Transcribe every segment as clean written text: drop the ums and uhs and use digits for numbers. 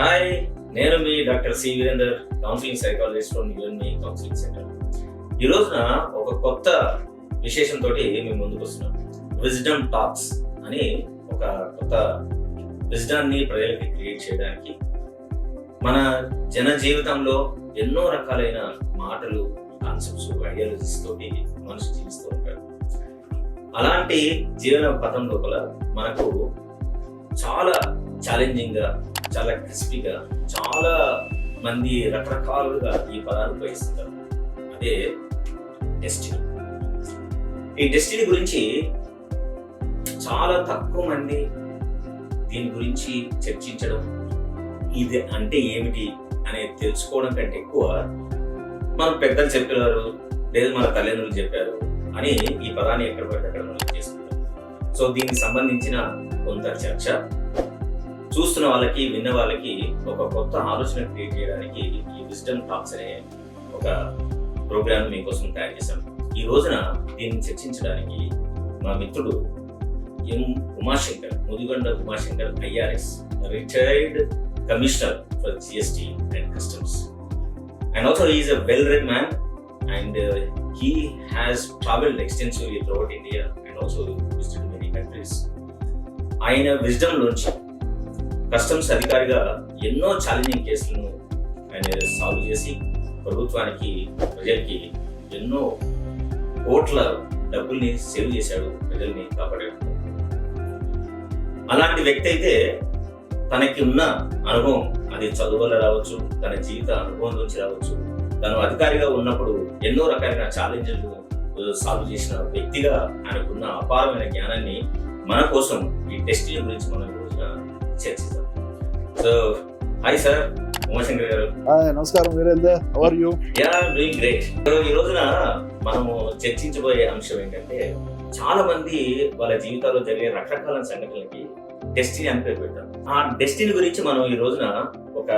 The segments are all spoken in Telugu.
హాయ్, నేను మీ doctor C Veerender, counselling psychologist from యుఎన్మి కౌన్సిలింగ్ సెంటర్. ఈ రోజున ఒక కొత్త విశేషంతో మేము ముందుకు వస్తున్నాం. విజ్డమ్ టాక్స్ అని ఒక కొత్త విజ్డాన్ని ప్రజలకి క్రియేట్ చేయడానికి మన జన జీవితంలో ఎన్నో రకాలైన మాటలు, కాన్సెప్ట్స్, ఐడియాలజీస్ తోటి మనిషి జీవిస్తూ ఉంటాడు. అలాంటి జీవన పథం లోపల మనకు చాలా ఛాలెంజింగ్ గా, చాలా క్రిస్పీగా, చాలా మంది రకరకాలుగా ఈ పదాన్ని ఉపయోగిస్తుంటారు. అదే డెస్టినీ. ఈ డెస్టినీ గురించి చాలా తక్కువ మంది దీని గురించి చర్చించడం, ఇది అంటే ఏమిటి అనేది తెలుసుకోవడం కంటే ఎక్కువ మన పెద్దలు చెప్పారు లేదా మన తల్లిదండ్రులు చెప్పారు అని ఈ పదాన్ని ఎక్కడ పడితే అక్కడ మనం చేసుకుంటాం. సో దీనికి సంబంధించిన కొంత చర్చ చూస్తున్న వాళ్ళకి, విన్న వాళ్ళకి ఒక కొత్త ఆలోచన క్రియేట్ చేయడానికి ఈ విజ్డమ్ టాక్స్ అనే ఒక ప్రోగ్రామ్ మీకోసం తయారు చేశాం. ఈ రోజున దీన్ని చర్చించడానికి మా మిత్రుడు Umashankar, Mudigonda Umashankar, IRS, retired commissioner for GST and Customs. And also he is a well-read man and he has traveled extensively throughout India and also visited many countries. ఆయన విజ్డమ్ లోంచి కస్టమ్స్ అధికారిగా ఎన్నో ఛాలెంజింగ్ కేసులను ఆయన సాల్వ్ చేసి ప్రభుత్వానికి, ప్రజలకి ఎన్నో కోట్ల డబ్బుల్ని సేవ్ చేశాడు, ప్రజల్ని కాపాడాడు. అలాంటి వ్యక్తి అయితే తనకి ఉన్న అనుభవం, అది చదువు వల్ల రావచ్చు, తన జీవిత అనుభవం నుంచి రావచ్చు, తను అధికారిగా ఉన్నప్పుడు ఎన్నో రకాలైన ఛాలెంజ్లు సాల్వ్ చేసిన వ్యక్తిగా ఆయనకున్న అపారమైన జ్ఞానాన్ని మన కోసం ఈ డెస్టినీ గురించి మనం ఈ రోజున చర్చిద్దాం. So hi sir, Umashankar garu. నమస్కారం Virender, how are you? Yeah, doing great. ఈ రోజున మనము చర్చించబోయే అంశం ఏంటంటే, చాలా మంది వాళ్ళ జీవితాల్లో జరిగే రకరకాల సంఘటనలకి డెస్టినీ అని పేరు పెట్టారు. ఆ డెస్టినీ గురించి మనం ఈ రోజున ఒక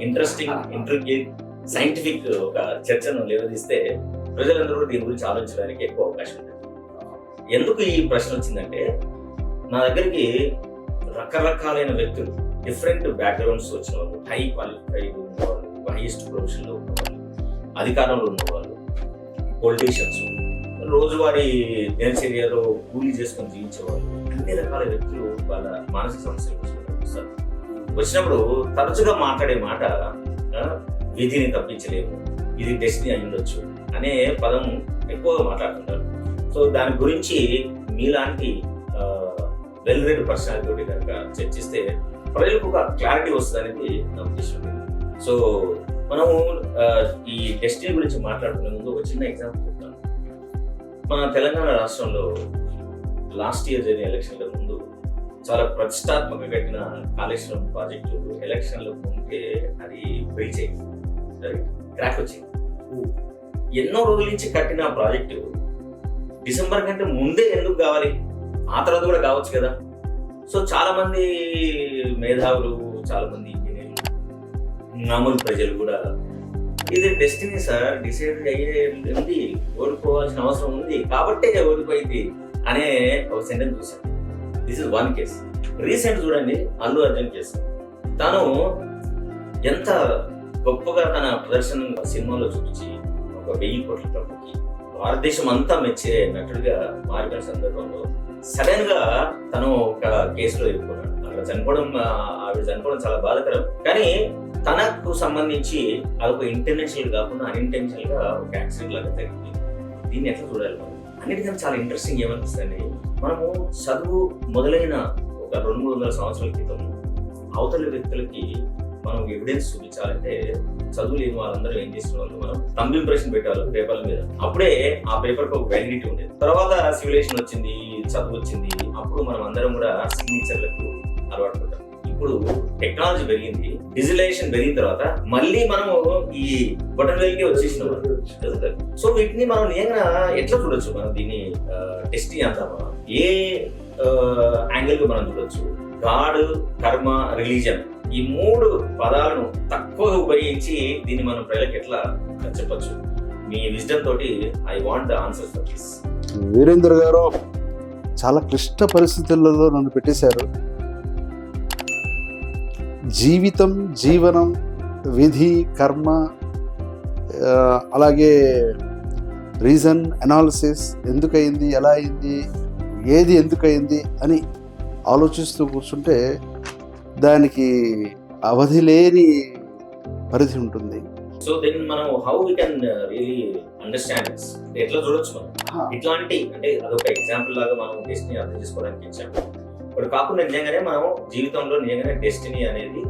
ఇంట్రెస్టింగ్, ఇంట్రిగ్యూట్, సైంటిఫిక్ ఒక చర్చను లేవదీస్తే ప్రజలందరూ దీని గురించి ఆలోచించడానికి ఎక్కువ అవకాశం ఉంది. ఎందుకు ఈ ప్రశ్న వచ్చిందంటే, నా దగ్గరికి రకరకాలైన వ్యక్తులు, డిఫరెంట్ బ్యాక్గ్రౌండ్స్ వచ్చిన వాళ్ళు, హై క్వాలిఫైడ్ ఉన్నవాళ్ళు, హైయెస్ట్ ప్రొఫెషన్లో ఉన్నవాళ్ళు, అధికారంలో ఉన్నవాళ్ళు, పొలిటీషియన్స్, రోజువారీ దినచర్యలో కూలీ చేసుకొని జీవించేవాళ్ళు, అన్ని రకాల వ్యక్తులు వాళ్ళ మానసిక సమస్యలు వచ్చినప్పుడు తరచుగా మాట్లాడే మాట విధిని తప్పించలేము, ఇది డెస్టినీ అయి ఉండొచ్చు అనే పదం ఎక్కువగా మాట్లాడుతుంటారు. సో దాని గురించి మీలాంటి వెల్ రెడ్ పర్సనాలిటీ తోటి కనుక చర్చిస్తే ప్రజలకు ఒక క్లారిటీ వస్తుంది అనేది నా ఉద్దేశం. సో మనము ఈ డెస్టినీ గురించి మాట్లాడుకునే ముందు ఒక చిన్న ఎగ్జాంపుల్ చెప్తాను. మన తెలంగాణ రాష్ట్రంలో లాస్ట్ ఇయర్ జరిగిన ఎలక్షన్ల ముందు చాలా ప్రతిష్టాత్మక కట్టిన కాళేశ్వరం ప్రాజెక్టు ఎలక్షన్లో ఉంటే అది బ్రీచ్ అయింది, క్రాక్ వచ్చింది. ఎన్నో రోజుల నుంచి కట్టిన ప్రాజెక్టు డిసెంబర్ కంటే ముందే ఎందుకు కావాలి, ఆ తర్వాత కూడా కావచ్చు కదా. సో చాలా మంది మేధావులు, చాలా మంది ఇంజనీర్లు, మామూలు ప్రజలు కూడా ఇది డెస్టినీ సార్, డిసైడ్ అయ్యేది, ఓడిపోవాల్సిన అవసరం ఉంది కాబట్టే ఓడిపోయింది అనే ఒక సెంటెన్స్ చూశాను. This is one case. Recent చూడండి, అల్లు అర్జున్ కేసు. తను ఎంత గొప్పగా తన ప్రదర్శన సినిమాలో చూపించి ఒక 1000 కోట్ల డబ్బుకి భారతదేశం అంతా మెచ్చే నటుడిగా మారిన సందర్భంలో సడన్ గా తను ఒక కేసులో ఇరుక్కున్నాడు. అక్కడ ఆవిడ చనిపోవడం చాలా బాధాకరం, కానీ తనకు సంబంధించి అదొక ఇంటెన్షనల్ కాకుండా అన్ఇంటెన్షనల్ గా ఒక యాక్సిడెంట్ లాగా జరిగింది. దీన్ని ఎట్లా చూడాలి మనం? అన్నిటికన్నా చాలా ఇంట్రెస్టింగ్ ఏమనిపిస్తుంది, మనము చదువు మొదలైన ఒక 200-300 సంవత్సరాల క్రితం అవతల వ్యక్తులకి మనం ఎవిడెన్స్ చూపించాలంటే చదువు లేని వాళ్ళందరూ ఏం చేసిన వాళ్ళు, మనం థంబ్ ఇంప్రెషన్ పెట్టేవాళ్ళు పేపర్ల మీద. అప్పుడే ఆ పేపర్కి ఒక వ్యాలిడిటీ ఉండేది. తర్వాత సివిలేషన్ వచ్చింది, చదువు వచ్చింది, అప్పుడు మనం అందరం కూడా సిగ్నేచర్లకు అలవాటు పడ్డాం. ఇప్పుడు టెక్నాలజీ పెరిగింది, డిజిటలైజేషన్ పెరిగిన తర్వాత మళ్ళీ మనము ఈ బటన్ వేల్కి వచ్చేసిన. సో వీటిని మనం నిజంగా ఎట్లా చూడొచ్చు? మనం దీన్ని డెస్టినీ అంటామా? ఏ యాంగిల్ గా మనం చూడొచ్చు? గాడ్, కర్మ, రిలీజన్, ఈ 3 పదాలను తక్కువగా ఉపయోగించి దీన్ని మనం ప్రజలకు ఎట్లా చెప్పచ్చు? మీ విజ్డమ్ తోటి I want the answers for this. Veerendra garu చాలా క్లిష్ట పరిస్థితులలో నన్ను పెట్టేశారు. జీవితం, జీవనం, విధి, కర్మ, అలాగే రీజన్ అనాలిసిస్, ఎందుకయింది, ఎలా అయింది, ఏది ఎందుకయింది అని ఆలోచిస్తూ కూర్చుంటే దానికి అవధి లేని పరిధి ఉంటుంది. సో దెన్ మనం how we can really understand this, ఎట్లా చూడొచ్చు మనం ఇట్లాంటి, అంటే అదొక ఎగ్జాంపుల్ లాగా మనం డెస్టినీ అర్థం చేసుకోవడానికి ఇచ్చాము. ఇప్పుడు కాకుండా నిజంగానే మనం జీవితంలో నిజంగానే డెస్టినీ అనేది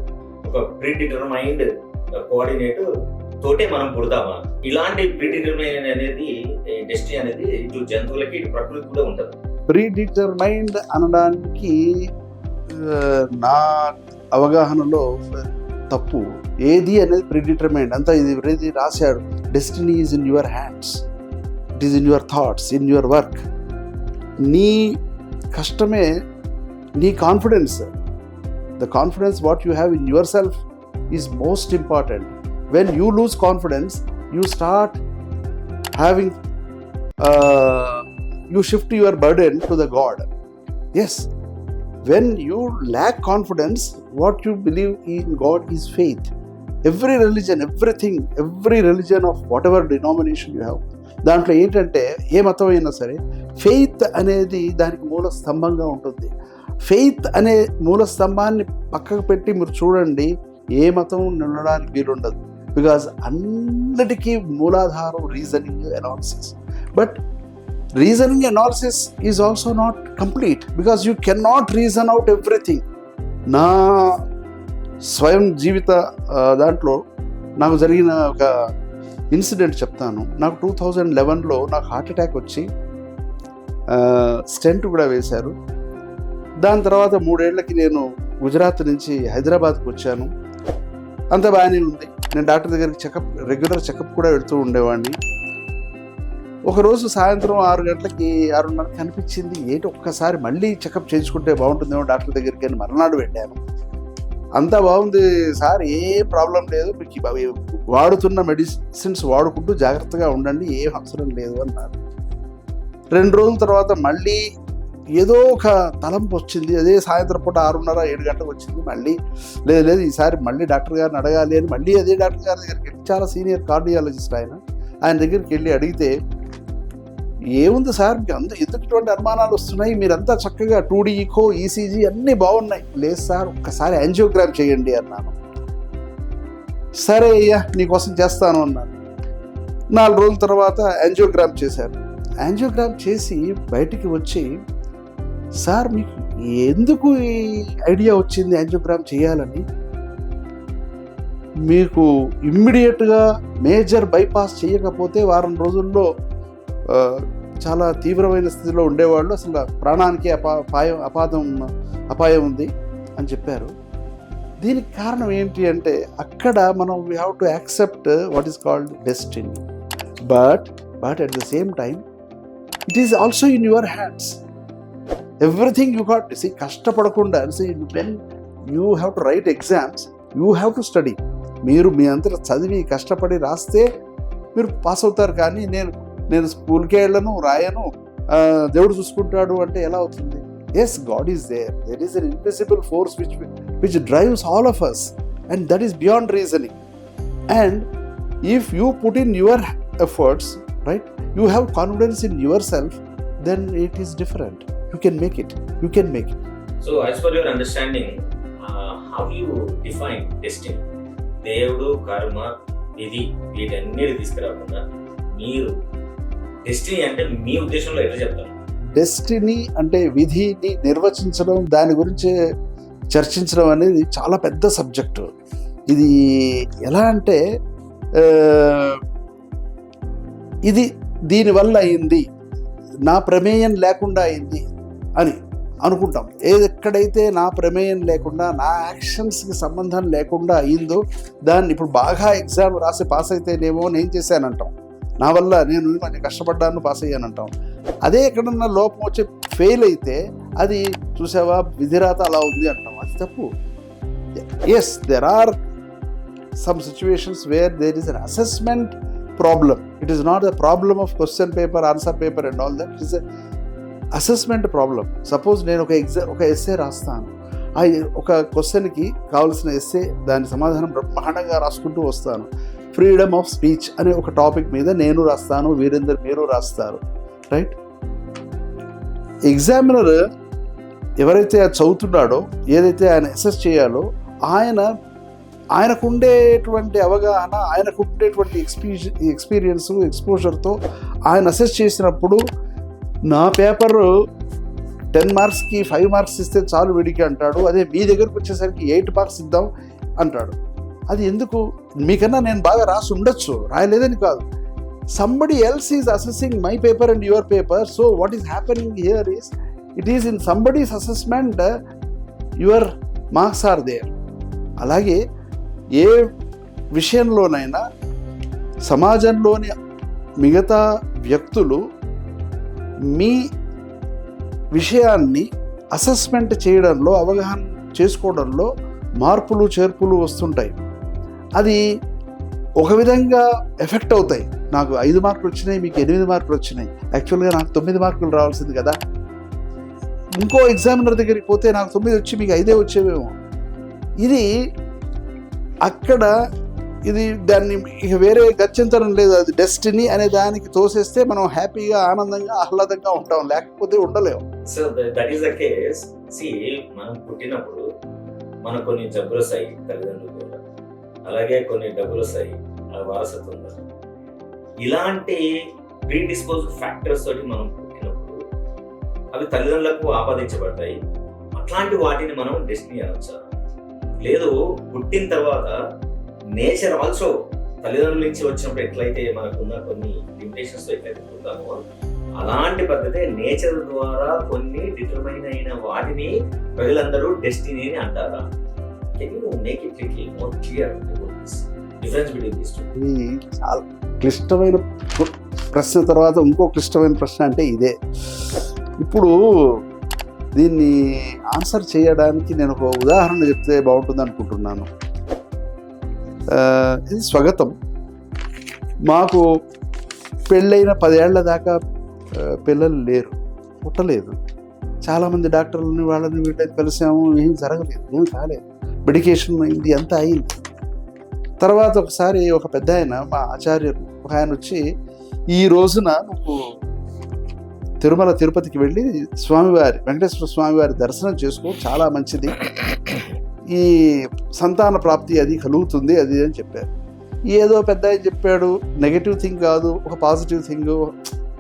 ఒక ప్రీ డిటర్మైన్డ్ కోఆర్డినేట్ తోటే మనం పుడతామా? ఇలాంటి ప్రీ డిటర్మైన్ అనేది డెస్టినీ అనేది ఇటు జంతువులకి ఇటు ప్రకృతి కూడా ఉంటుంది. ప్రీ డిటర్మైన్డ్ అనడానికి నా అవగాహనలో తప్పు. ఏది అనేది ప్రీ డిటర్మైన్డ్ అంతా ఇది రాశాడు. Destiny is in your hands, it is in your thoughts, in your work. నీ కష్టమే నీ confidence. The confidence what you have in your self is most important. When you lose confidence you start having you shift your burden to the God. Yes, when you lack confidence, what you believe in God is faith. Every religion, everything, every religion of whatever denomination you have, దాంట్లో ఏంటంటే ఏ మతం అయినా సరే ఫెయిత్ అనేది దానికి మూల స్తంభంగా ఉంటుంది. ఫెయిత్ అనే మూల స్తంభాన్ని పక్కకు పెట్టి మీరు చూడండి, ఏ మతం నిలడానికి వీలుండదు. బికాజ్ అన్నిటికీ మూలాధారం reasoning analysis. But reasoning analysis is also not complete because you cannot reason out everything. నా స్వయం జీవిత దాంట్లో నాకు జరిగిన ఒక ఇన్సిడెంట్ చెప్తాను. నాకు 2011లో నాకు హార్ట్ అటాక్ వచ్చి స్టెంట్ కూడా వేశారు. దాని తర్వాత 3 ఏళ్లకి నేను గుజరాత్ నుంచి హైదరాబాద్కి వచ్చాను. అంత బాగానే ఉంది. నేను డాక్టర్ దగ్గరికి రెగ్యులర్ చెకప్ కూడా వెళ్తూ ఉండేవాడిని. ఒకరోజు సాయంత్రం 6 గంటలకి 6:30 కనిపించింది, ఏంటి ఒక్కసారి మళ్ళీ చెకప్ చేయించుకుంటే బాగుంటుందేమో డాక్టర్ దగ్గరికి అని మర్నాడు వెళ్ళాను. అంతా బాగుంది సార్, ఏ ప్రాబ్లం లేదు, మీకు వాడుతున్న మెడిసిన్స్ వాడుకుంటూ జాగ్రత్తగా ఉండండి, ఏం అవసరం లేదు అన్నారు. 2 రోజుల తర్వాత మళ్ళీ ఏదో ఒక తలంపు వచ్చింది. అదే సాయంత్రం పూట 6:30, 7 గంటలకు వచ్చింది. మళ్ళీ లేదు ఈసారి మళ్ళీ డాక్టర్ గారిని అడగాలి అని మళ్ళీ అదే డాక్టర్ గారి దగ్గరికి వెళ్ళి, చాలా సీనియర్ కార్డియాలజిస్ట్ ఆయన దగ్గరికి వెళ్ళి అడిగితే, ఏముంది సార్ మీకు ఎందుకు ఇటువంటి అనుమానాలు వస్తున్నాయి, మీరంతా చక్కగా 2D ఈకో, ఈసీజీ అన్నీ బాగున్నాయి. లేదు సార్ ఒక్కసారి యాంజియోగ్రామ్ చేయండి అన్నాను. సరే అయ్యా నీకోసం చేస్తాను అన్నాను. 4 రోజుల తర్వాత యాంజియోగ్రామ్ చేశారు. యాంజియోగ్రామ్ చేసి బయటికి వచ్చి, సార్ మీకు ఎందుకు ఈ ఐడియా వచ్చింది యాంజియోగ్రామ్ చేయాలని? మీకు ఇమ్మీడియట్గా మేజర్ బైపాస్ చేయకపోతే వారం రోజుల్లో చాలా తీవ్రమైన స్థితిలో ఉండేవాళ్ళు, అసలు ప్రాణానికి అపాయం ఉంది అని చెప్పారు. దీనికి కారణం ఏంటి అంటే, అక్కడ మనం we have to accept what is called destiny. But at the same time it is also in your hands. Everything you got see. కష్టపడకుండా when you have to write exams, you have to study. మీరు మీ అంతటా చదివి కష్టపడి రాస్తే మీరు పాస్ అవుతారు. కానీ నేను స్కూల్కే వెళ్ళను, రాయను, దేవుడు చూసుకుంటాడు అంటే ఎలా అవుతుంది? Yes, God is there. There is an invisible force which drives all of us, and that is beyond reasoning. And if you put in your efforts, right, you have confidence in yourself, then it is different. You can make it. So as per your understanding, how you define destiny? దేవుడు, కర్మ, విధి వీటన్నిటి తీసుకురాకుండా మీరు డెస్టినీ అంటే మీ ఉద్దేశంలో ఎట్లా చెప్తారు? డెస్టినీ అంటే విధిని నిర్వచించడం, దాని గురించి చర్చించడం అనేది చాలా పెద్ద సబ్జెక్టు. ఇది ఎలా అంటే, ఇది దీనివల్ల అయింది, నా ప్రమేయం లేకుండా అయింది అని అనుకుంటాం. ఎక్కడైతే నా ప్రమేయం లేకుండా, నా యాక్షన్స్కి సంబంధం లేకుండా అయిందో దాన్ని ఇప్పుడు బాగా ఎగ్జామ్ రాసి పాస్ అయితేనేమో నేను చేశానంటాం, నా వల్ల నేను కొంచెం కష్టపడ్డాను పాస్ అయ్యానంటాం. అదే ఎక్కడన్నా లోపం వచ్చి ఫెయిల్ అయితే అది చూసావా విధిరాత అలా ఉంది అంటాం. అది తప్పు. Yes, there are some situations where there is an assessment problem. It is not the problem of question paper, answer paper and all that. It is assessment problem. Suppose నేను ఒక ఎస్సే రాస్తాను, ఆ ఒక క్వశ్చన్కి కావాల్సిన ఎస్సే దాని సమాధానం బ్రహ్మాండంగా రాసుకుంటూ వస్తాను. ఫ్రీడమ్ ఆఫ్ స్పీచ్ అనే ఒక టాపిక్ మీద నేను రాస్తాను, వీరేందర్ మీరు రాస్తారు, రైట్? ఎగ్జామినర్ ఎవరైతే అది చదువుతున్నాడో, ఏదైతే ఆయన అసెస్ చేయాలో, ఆయనకు ఉండేటువంటి అవగాహన, ఆయనకు ఉండేటువంటి ఎక్స్పీరియన్స్, ఎక్స్పోజర్తో ఆయన అసెస్ చేసినప్పుడు నా పేపరు 10 మార్క్స్కి 5 మార్క్స్ ఇస్తే చాలు వీడికి అంటాడు. అదే మీ దగ్గరకు వచ్చేసరికి 8 మార్క్స్ ఇద్దాం అంటాడు. అది ఎందుకు? మీకన్నా నేను బాగా రాసి ఉండొచ్చు, రాయలేదని కాదు. Somebody else is assessing my paper and your paper. So what is happening here is it is in somebody's assessment your marks are there. అలాగే ఏ విషయంలోనైనా సమాజంలోని మిగతా వ్యక్తులు మీ విషయాన్ని అసెస్మెంట్ చేయడంలో, అవగాహన చేసుకోవడంలో మార్పులు చేర్పులు వస్తుంటాయి. అది ఒక విధంగా ఎఫెక్ట్ అవుతాయి. నాకు 5 మార్కులు వచ్చినాయి, మీకు 8 మార్కులు వచ్చినాయి, యాక్చువల్గా నాకు 9 మార్కులు రావాల్సింది కదా. ఇంకో ఎగ్జామినర్ దగ్గరికి పోతే నాకు 9 వచ్చి మీకు 5 వచ్చేవేమో. ఇది అక్కడ ఇది దాన్ని ఇక వేరే గత్యంతరం లేదు. అది డెస్టినీ అనే దానికి తోసేస్తే మనం హ్యాపీగా, ఆనందంగా, ఆహ్లాదంగా ఉంటాం, లేకపోతే ఉండలేము. So that is the case. మనం పుట్టినప్పుడు మనకు కొన్ని జబ్బులు వస్తాయి తల్లిదండ్రులు కూడా, అలాగే కొన్ని డబ్బులు వస్తాయి వారసత్వం ద్వారా. ఇలాంటి ప్రీడిస్పోజ్డ్ ఫ్యాక్టర్స్ తోటి మనం పుట్టినప్పుడు అవి తల్లిదండ్రులకు ఆపాదించబడతాయి. అట్లాంటి వాటిని మనం డెస్టినీ అనొచ్చా? లేదు, పుట్టిన తర్వాత నేచర్ ఆల్సో తల్లిదండ్రుల నుంచి వచ్చినప్పుడు ఎట్లయితే మనకున్న కొన్ని లిమిటేషన్స్ ఎట్లయితే పుడతామో, అలాంటి పద్ధతే నేచర్ ద్వారా కొన్ని డిటర్మైన్ అయిన వాటిని ప్రజలందరూ డెస్టినీ అని అంటారా? Can you make it little more clear about this difference between this to? ఇది చాలా క్లిష్టమైన ప్రశ్న. తర్వాత ఇంకో క్లిష్టమైన ప్రశ్న అంటే ఇదే. ఇప్పుడు దీన్ని ఆన్సర్ చేయడానికి నేను ఒక ఉదాహరణ చెప్తే బాగుంటుంది అనుకుంటున్నాను. ఇది స్వాగతం. మాకు పెళ్ళైన 10 ఏళ్ల దాకా పిల్లలు లేరు, పుట్టలేదు. చాలామంది డాక్టర్లని వాళ్ళని వీళ్ళని కలిసాము, ఏం జరగలేదు, ఏం కాలేదు, మెడికేషన్ అయింది, అంతా అయింది. తర్వాత ఒకసారి ఒక పెద్ద ఆయన, మా ఆచార్యులు ఒక ఆయన వచ్చి, ఈ రోజున నువ్వు తిరుమల తిరుపతికి వెళ్ళి స్వామివారి వెంకటేశ్వర స్వామివారి దర్శనం చేసుకో, చాలా మంచిది, ఈ సంతాన ప్రాప్తి అది కలుగుతుంది అది అని చెప్పారు. ఏదో పెద్ద ఆయన చెప్పాడు, నెగటివ్ థింగ్ కాదు, ఒక పాజిటివ్ థింగ్,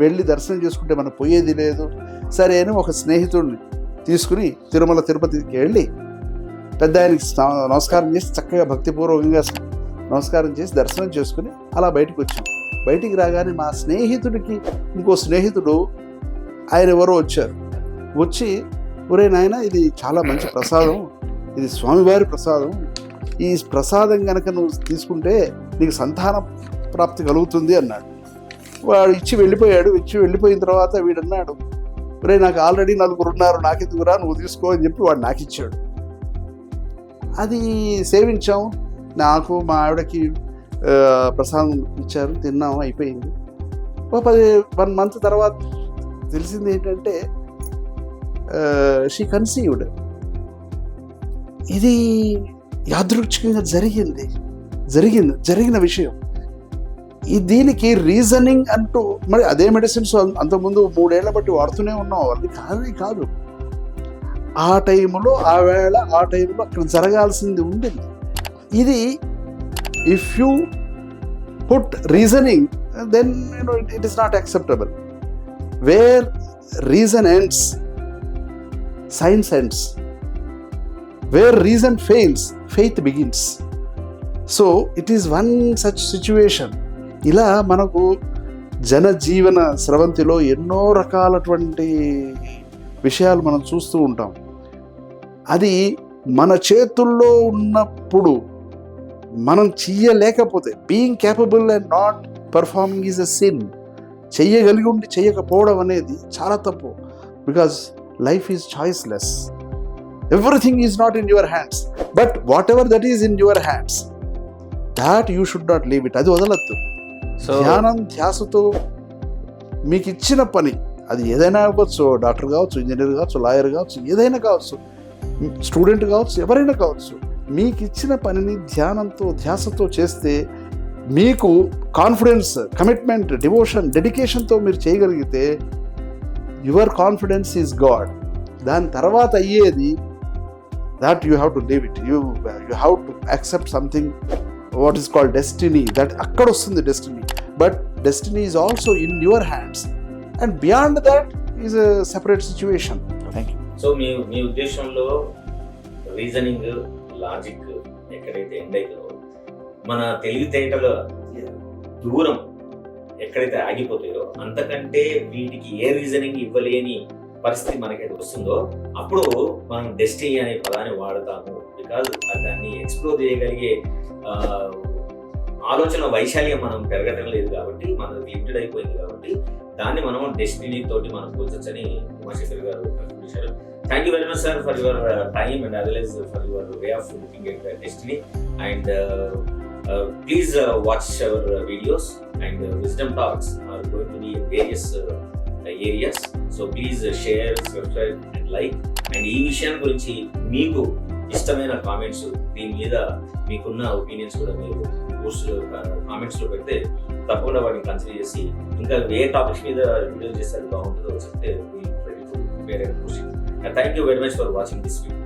వెళ్ళి దర్శనం చేసుకుంటే మనకు పోయేది లేదు. సరే అని ఒక స్నేహితుడిని తీసుకుని తిరుమల తిరుపతికి వెళ్ళి పెద్ద ఆయనకి నమస్కారం చేసి, చక్కగా భక్తిపూర్వకంగా నమస్కారం చేసి దర్శనం చేసుకుని అలా బయటకు వచ్చాం. బయటికి రాగానే మా స్నేహితుడికి ఇంకో స్నేహితుడు, ఆయన ఎవరో వచ్చారు. వచ్చి, ఒరే నాయన, ఇది చాలా మంచి ప్రసాదం, ఇది స్వామివారి ప్రసాదం, ఈ ప్రసాదం కనుక నువ్వు తీసుకుంటే నీకు సంతాన ప్రాప్తి కలుగుతుంది అన్నాడు. వాడు ఇచ్చి వెళ్ళిపోయాడు. ఇచ్చి వెళ్ళిపోయిన తర్వాత వీడన్నాడు, ఒరే నాకు ఆల్రెడీ 4 ఉన్నారు, నాకెందుకురా, నువ్వు తీసుకో అని చెప్పి వాడు నాకు ఇచ్చాడు. అది సేవించాము. నాకు మా ఆవిడకి ప్రసాదం ఇచ్చారు, తిన్నాము, అయిపోయింది. 1 మంత్ తర్వాత తెలిసింది ఏంటంటే షీ కన్సీవ్డ్. ఇది యాదృచ్ఛికంగా జరిగిన విషయం. దీనికి రీజనింగ్ అంటూ మరి అదే మెడిసిన్స్ అంతకుముందు 3 ఏళ్ల బట్టి వాడుతూనే ఉన్నాం, అది కాదు. ఆ టైంలో, ఆ వేళ, ఆ టైంలో అక్కడ జరగాల్సింది ఉండింది. ఇది if you put reasoning, then it is not acceptable. Where reason ends, science ends. Where reason fails, faith begins. So it is one such situation. ఇలా మనకు జనజీవన స్రవంతిలో ఎన్నో రకాలటువంటి విషయాలు మనం చూస్తూ ఉంటాం. అది మన చేతుల్లో ఉన్నప్పుడు మనం చెయ్యలేకపోతే, being capable and not performing is a sin. చెయ్యగలిగి ఉండి చెయ్యకపోవడం అనేది చాలా తప్పు. Because life is choiceless. Everything is not in your hands, but whatever that is in your hands, that you should not leave it. అది వదలద్దు. ధ్యానం, ధ్యాసతో మీకు ఇచ్చిన పని అది ఏదైనా అవ్వచ్చు, డాక్టర్ కావచ్చు, ఇంజనీర్ కావచ్చు, లాయర్ కావచ్చు, ఏదైనా కావచ్చు, స్టూడెంట్ కావచ్చు, ఎవరైనా కావచ్చు, మీకు ఇచ్చిన పనిని ధ్యానంతో ధ్యాసతో చేస్తే మీకు కాన్ఫిడెన్స్, కమిట్మెంట్, డివోషన్, డెడికేషన్తో మీరు చేయగలిగితే యువర్ కాన్ఫిడెన్స్ ఈజ్ గాడ్. దాని తర్వాత అయ్యేది that you have to live it, you have to accept something what is called destiny, that అక్కడ వస్తుంది destiny, but destiny is also in your hands, and beyond that is a separate situation. Thank you. So మీ ఉద్దేశంలో రీజనింగ్, లాజిక్ ఎక్కడైతే ఎండ్ అవుతుందో, మన తెలివితేటల దూరం ఎక్కడైతే ఆగిపోతాయో, అంతకంటే వీటికి ఏ రీజనింగ్ ఇవ్వలేని పరిస్థితి మనకైతే వస్తుందో అప్పుడు మనం డెస్టినీ అనే పదాన్ని వాడతాము. బికాజ్ దాన్ని ఎక్స్ప్లోర్ చేయగలిగే ఆలోచన వైశాల్యం మనం పెరగటం లేదు కాబట్టి, మనది లిమిటెడ్ అయిపోయింది కాబట్టి దాన్ని మనం డెస్టినీ తోటి మనం పోల్చొచ్చని ఉమాశేఖర్ గారు కనిపించారు. Thank you very much sir for your time and as well as for your way of looking at destiny. And please watch our videos and wisdom talks are going to be in various areas, so please share, subscribe and like. And ఈ విషయం గురించి మీకు ఇష్టమైన కామెంట్స్, దీని మీద మీకున్న ఒపీనియన్స్ కూడా మీరు కామెంట్స్లో పెడితే తప్పకుండా వాటిని కన్సిడర్ చేసి ఇంకా ఏ టాపిక్స్ మీద వీడియో చేస్తే బాగుంటుందో చెప్తే thank you very much for watching this video.